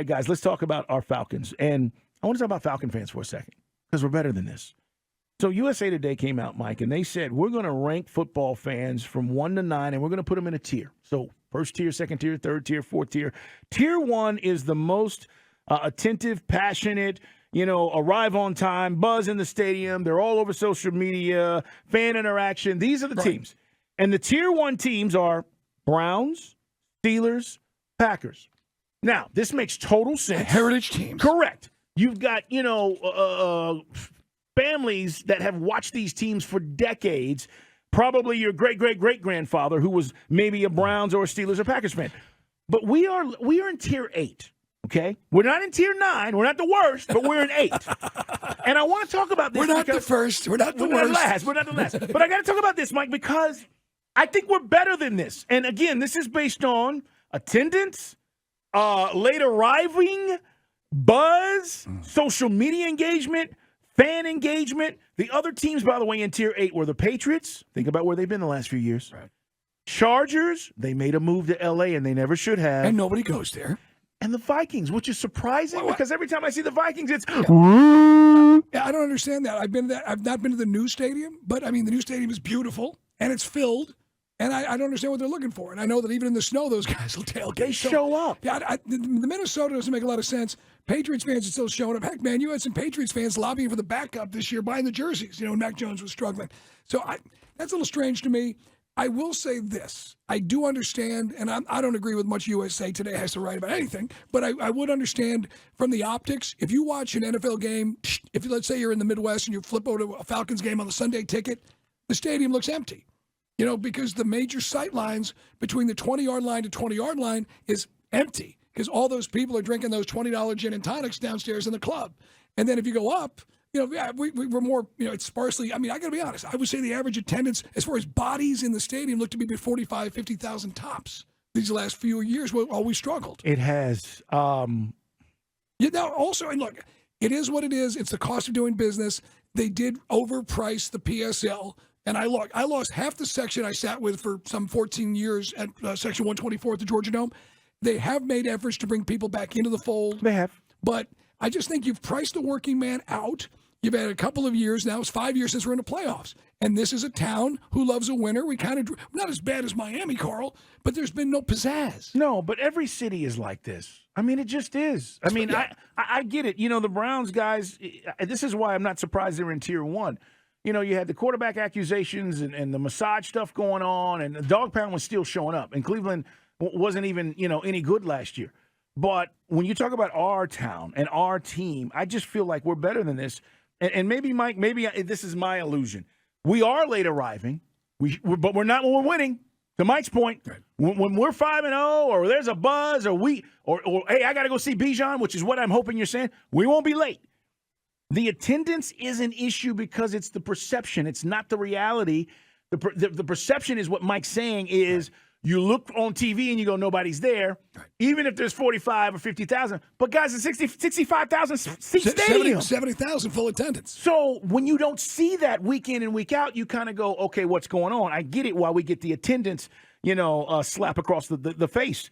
right, guys, let's talk about our Falcons. And I want to talk about Falcon fans for a second because we're better than this. So USA Today came out, Mike, and they said we're going to rank football fans from 1 to 9, and we're going to put them in a tier. So first tier, second tier, third tier, fourth tier. Tier 1 is the most attentive, passionate, arrive on time, buzz in the stadium. They're all over social media, fan interaction. These are the teams. And the tier 1 teams are Browns, Steelers, Packers. Now, this makes total sense. Heritage teams. Correct. You've got, families that have watched these teams for decades. Probably your great-great-great-grandfather who was maybe a Browns or a Steelers or Packers fan. But we are in tier 8, okay? We're not in tier 9. We're not the worst, but we're in 8. And I want to talk about this. We're not the first. We're not the worst. We're not the last. But I got to talk about this, Mike, because I think we're better than this. And, again, this is based on attendance, late arriving, buzz, social media engagement, fan engagement. The other teams, by the way, in Tier 8 were the Patriots. Think about where they've been the last few years. Right. Chargers, they made a move to L.A., and they never should have. And nobody goes there. And the Vikings, which is surprising because every time I see the Vikings, it's... Yeah, I don't understand that. I've not been to the new stadium, but, the new stadium is beautiful, and it's filled. And I don't understand what they're looking for. And I know that even in the snow, those guys will tailgate. They show up. Yeah, the Minnesota doesn't make a lot of sense. Patriots fans are still showing up. Heck, man, you had some Patriots fans lobbying for the backup this year, buying the jerseys, when Mac Jones was struggling. So that's a little strange to me. I will say this. I do understand, and I don't agree with much USA Today has to write about anything, but I would understand from the optics, if you watch an NFL game, if let's say you're in the Midwest and you flip over to a Falcons game on the Sunday ticket, the stadium looks empty. Because the major sight lines between the 20-yard line to 20-yard line is empty because all those people are drinking those $20 gin and tonics downstairs in the club. And then if you go up, we're more, it's sparsely. I got to be honest. I would say the average attendance as far as bodies in the stadium looked to be 45, 50,000 tops these last few years. We always struggled. It has. Now, also, and look, it is what it is. It's the cost of doing business. They did overprice the PSL. And I lost half the section I sat with for some 14 years at Section 124 at the Georgia Dome. They have made efforts to bring people back into the fold. They have. But I just think you've priced the working man out. You've had a couple of years now. It's 5 years since we're in the playoffs. And this is a town who loves a winner. We're not as bad as Miami, Carl, but there's been no pizzazz. No, but every city is like this. It just is. I get it. The Browns guys, this is why I'm not surprised they're in Tier 1. You had the quarterback accusations and the massage stuff going on, and the dog pound was still showing up. And Cleveland wasn't even, any good last year. But when you talk about our town and our team, I just feel like we're better than this. And maybe, Mike, this is my illusion. We are late arriving, but we're not when we're winning. To Mike's point, right. When we're 5-0, or there's a buzz, or hey, I got to go see Bijan, which is what I'm hoping you're saying, we won't be late. The attendance is an issue because it's the perception. It's not the reality. The perception is what Mike's saying is you look on TV and you go, nobody's there, even if there's 45 or 50,000. But, guys, it's 65,000 seat stadium. 70,000 full attendance. So when you don't see that week in and week out, you kind of go, okay, what's going on? I get it why we get the attendance, slap across the face.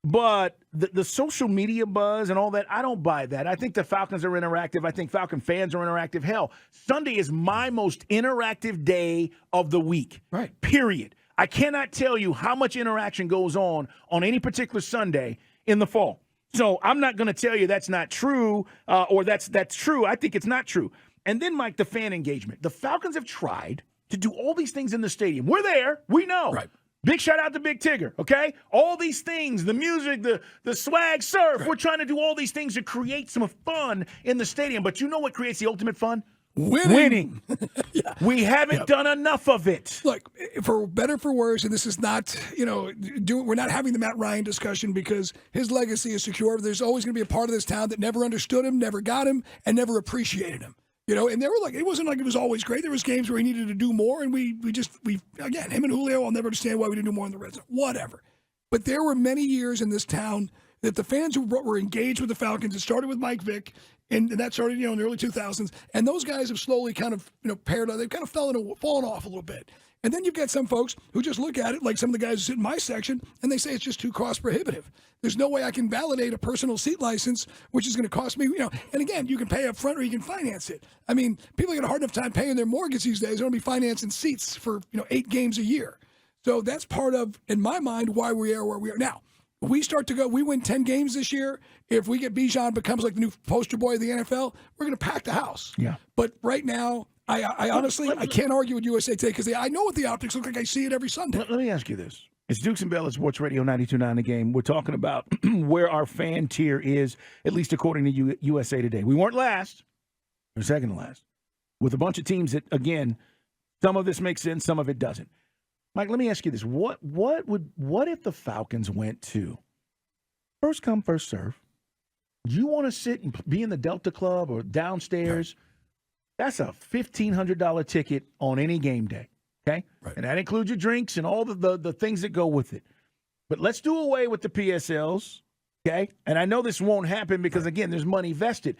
But the social media buzz and all that, I don't buy that. I think the Falcons are interactive. I think Falcon fans are interactive. Hell, Sunday is my most interactive day of the week. Right. Period. I cannot tell you how much interaction goes on any particular Sunday in the fall. So I'm not going to tell you that's not true or that's true. I think it's not true. And then, Mike, the fan engagement. The Falcons have tried to do all these things in the stadium. We're there. We know. Right. Big shout out to Big Tigger, okay? All these things, the music, the swag, surf. Right. We're trying to do all these things to create some fun in the stadium. But you know what creates the ultimate fun? Winning. Yeah. We haven't done enough of it. Look, for better for worse, and this is not, we're not having the Matt Ryan discussion because his legacy is secure. There's always going to be a part of this town that never understood him, never got him, and never appreciated him. And they were like, it wasn't like it was always great. There was games where he needed to do more, and we again, him and Julio, I'll never understand why we didn't do more in the red zone. Whatever. But there were many years in this town that the fans who were engaged with the Falcons, it started with Mike Vick, and that started, in the early 2000s, and those guys have slowly kind of, paired up. They've kind of fallen off a little bit. And then you've got some folks who just look at it, like some of the guys who sit in my section, and they say it's just too cost prohibitive. There's no way I can validate a personal seat license, which is going to cost me, and again, you can pay up front or you can finance it. I mean, people get a hard enough time paying their mortgage these days. They're going to be financing seats for, 8 games a year. So that's part of, in my mind, why we are where we are. Now, we win 10 games this year. If we get Bijan becomes like the new poster boy of the NFL, we're going to pack the house. Yeah. But right now, I honestly, I can't argue with USA Today because I know what the optics look like. I see it every Sunday. Let me ask you this. It's Dukes and Bell at Sports Radio 92.9 The Game. We're talking about where our fan tier is, at least according to USA Today. We weren't last. We're second to last. With a bunch of teams that, again, some of this makes sense, some of it doesn't. Mike, let me ask you this. What if the Falcons went to first come, first serve? Do you want to sit and be in the Delta Club or downstairs? That's a $1,500 ticket on any game day. Okay? Right. And that includes your drinks and all the things that go with it. But let's do away with the PSLs, okay? And I know this won't happen because, again, there's money vested.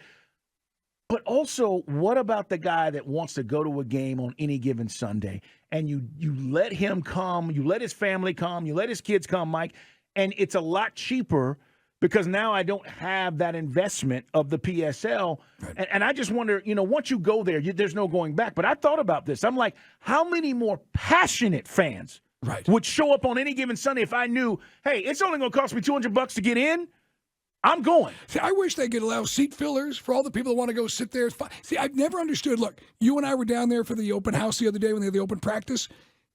But also, what about the guy that wants to go to a game on any given Sunday, and you let him come, you let his family come, you let his kids come, Mike, and it's a lot cheaper because now I don't have that investment of the PSL. Right. And I just wonder, once you go there, there's no going back. But I thought about this. I'm like, how many more passionate fans would show up on any given Sunday if I knew, hey, it's only going to cost me $200 to get in? I'm going. See, I wish they could allow seat fillers for all the people that want to go sit there. See, I've never understood. Look, you and I were down there for the open house the other day when they had the open practice.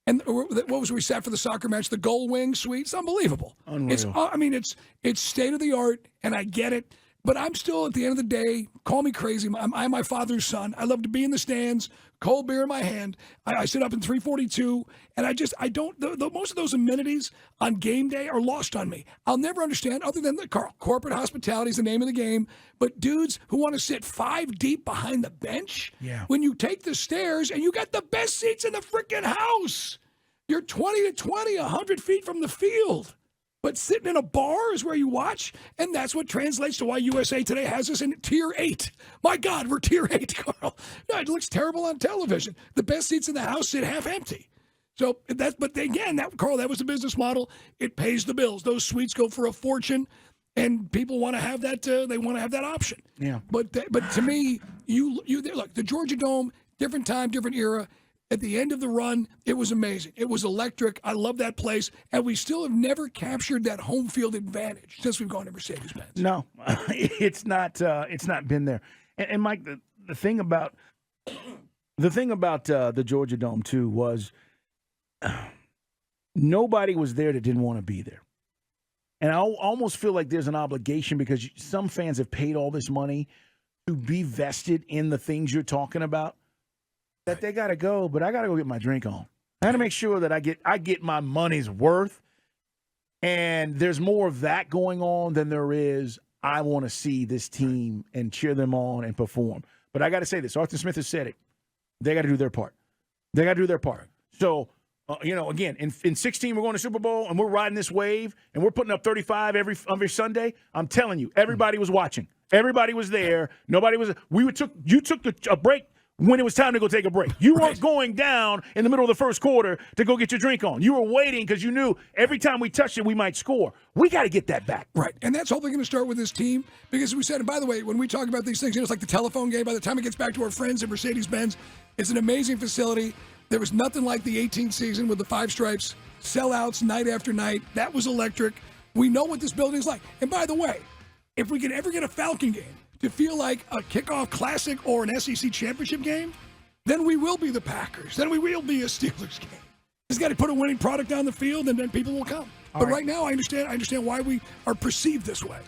And what was we sat for the soccer match? The Gold Wing Suite. It's unbelievable. Unreal. It's state of the art, and I get it. But I'm still, at the end of the day, call me crazy. I'm my father's son. I love to be in the stands, cold beer in my hand. I sit up in 342, and I don't. Most of those amenities on game day are lost on me. I'll never understand, other than the corporate hospitality is the name of the game. But dudes who want to sit 5 deep behind the bench, when you take the stairs and you got the best seats in the freaking house, you're 20 to 20, 100 feet from the field. But sitting in a bar is where you watch, and that's what translates to why USA Today has us in Tier 8. My God, we're Tier 8, Carl. No, it looks terrible on television. The best seats in the house sit half empty. So but again, Carl, that was the business model. It pays the bills. Those suites go for a fortune, and people want to have that. They want to have that option. Yeah. But to me, you look, the Georgia Dome, different time, different era. At the end of the run, it was amazing. It was electric. I love that place. And we still have never captured that home field advantage since we've gone to Mercedes-Benz. No, it's not been there. And Mike, the thing about the Georgia Dome, too, was nobody was there that didn't want to be there. And I almost feel like there's an obligation because some fans have paid all this money to be vested in the things you're talking about. That they got to go, but I got to go get my drink on. I got to make sure that I get my money's worth. And there's more of that going on than there is I want to see this team and cheer them on and perform. But I got to say this. Arthur Smith has said it. They got to do their part. They got to do their part. So, again, in 16, we're going to Super Bowl, and we're riding this wave, and we're putting up 35 every Sunday. I'm telling you, everybody was watching. Everybody was there. Nobody was – you took a break when it was time to go take a break. You weren't going down in the middle of the first quarter to go get your drink on. You were waiting because you knew every time we touched it, we might score. We got to get that back. Right, and that's hopefully going to start with this team because we said, and by the way, when we talk about these things, it's like the telephone game. By the time it gets back to our friends at Mercedes-Benz, it's an amazing facility. There was nothing like the 18th season with the 5 stripes, sellouts night after night. That was electric. We know what this building is like. And by the way, if we can ever get a Falcon game to feel like a kickoff classic or an SEC championship game, then we will be the Packers. Then we will be a Steelers game. Just got to put a winning product on the field, and then people will come. But right now, I understand why we are perceived this way.